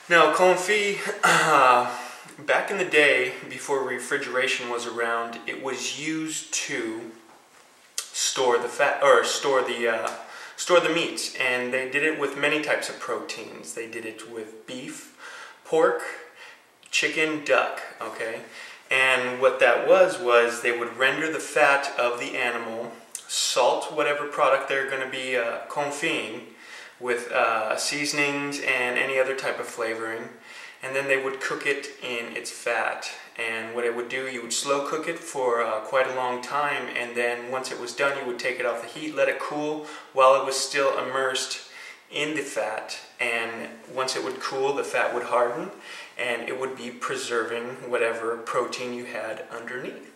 Now, Confit, back in the day, before refrigeration was around, it was used to store the fat, or store the meats, and they did it with many types of proteins. They did it with beef, pork, chicken, duck, okay? And what that was they would render the fat of the animal, salt whatever product they're going to be confiting with seasonings and any other type of flavoring, and then they would cook it in its fat. And what it would do, you would slow cook it for quite a long time, and then once it was done, you would take it off the heat, let it cool while it was still immersed in the fat, and once it would cool, the fat would harden, and it would be preserving whatever protein you had underneath.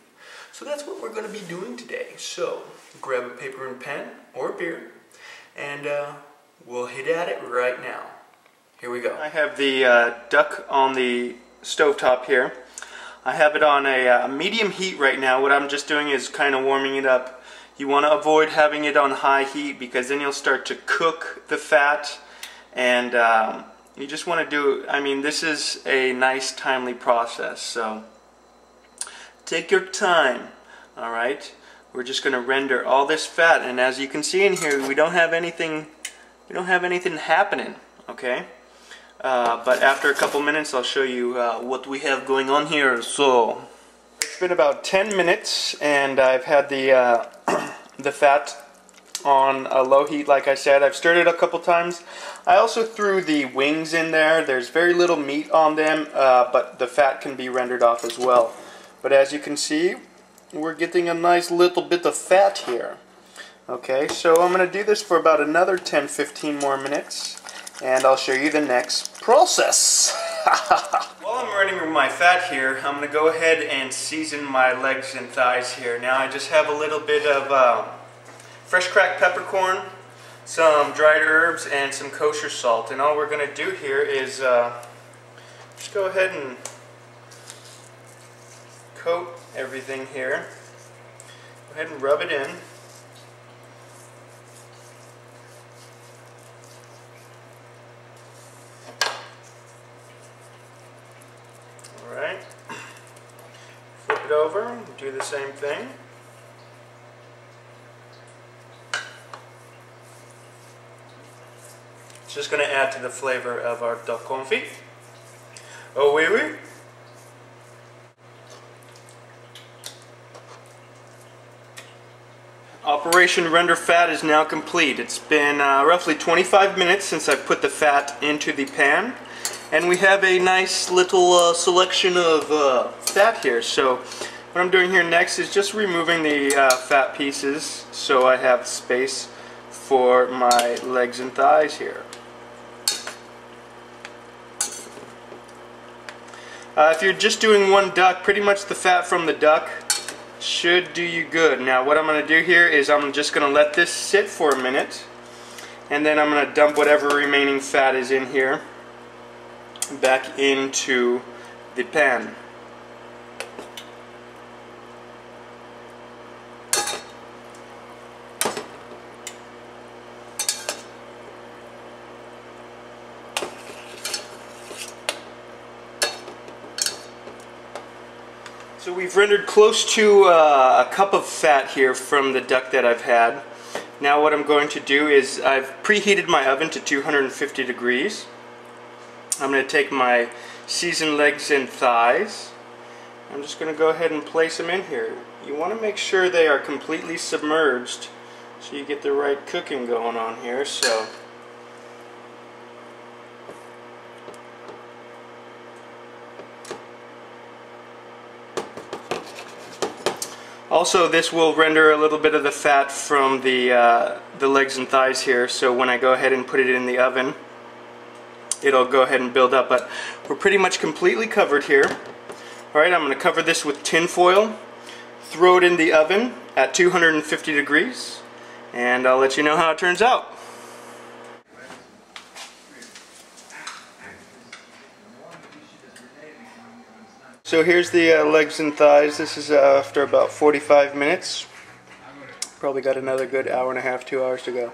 So that's what we're going to be doing today. So grab a paper and pen or a beer, and we'll hit at it right now. Here we go. I have the duck on the stovetop here. I have it on a medium heat right now. What I'm just doing is kind of warming it up. You want to avoid having it on high heat because then you'll start to cook the fat, and you just want to do, I mean, this is a nice timely process, so take your time. Alright, we're just going to render all this fat, and as you can see in here, we don't have anything happening, okay? But after a couple minutes I'll show you what we have going on here. So it's been about 10 minutes and I've had the the fat on a low heat. Like I said, I've stirred it a couple times. I also threw the wings in there. There's very little meat on them, but the fat can be rendered off as well. But as you can see, we're getting a nice little bit of fat here. Okay, so I'm going to do this for about another 10-15 more minutes, and I'll show you the next process. While I'm rendering my fat here, I'm going to go ahead and season my legs and thighs here. Now I just have a little bit of fresh cracked peppercorn, some dried herbs, and some kosher salt. And all we're going to do here is just go ahead and coat everything here. Go ahead and rub it in. Alright, flip it over, do the same thing. It's just going to add to the flavor of our duck confit. Oh oui oui. Operation Render Fat is now complete. It's been roughly 25 minutes since I put the fat into the pan. And we have a nice little selection of fat here. So what I'm doing here next is just removing the fat pieces so I have space for my legs and thighs here. If you're just doing one duck, pretty much the fat from the duck should do you good. Now what I'm going to do here is I'm just going to let this sit for a minute, and then I'm going to dump whatever remaining fat is in here back into the pan. So we've rendered close to a cup of fat here from the duck that I've had. Now what I'm going to do is I've preheated my oven to 250 degrees. I'm going to take my seasoned legs and thighs. I'm just going to go ahead and place them in here. You want to make sure they are completely submerged so you get the right cooking going on here. So also, this will render a little bit of the fat from the legs and thighs here, so when I go ahead and put it in the oven, it'll go ahead and build up. But we're pretty much completely covered here. Alright, I'm going to cover this with tin foil, throw it in the oven at 250 degrees, and I'll let you know how it turns out. So here's the legs and thighs. This is after about 45 minutes. Probably got another good hour and a half, 2 hours to go.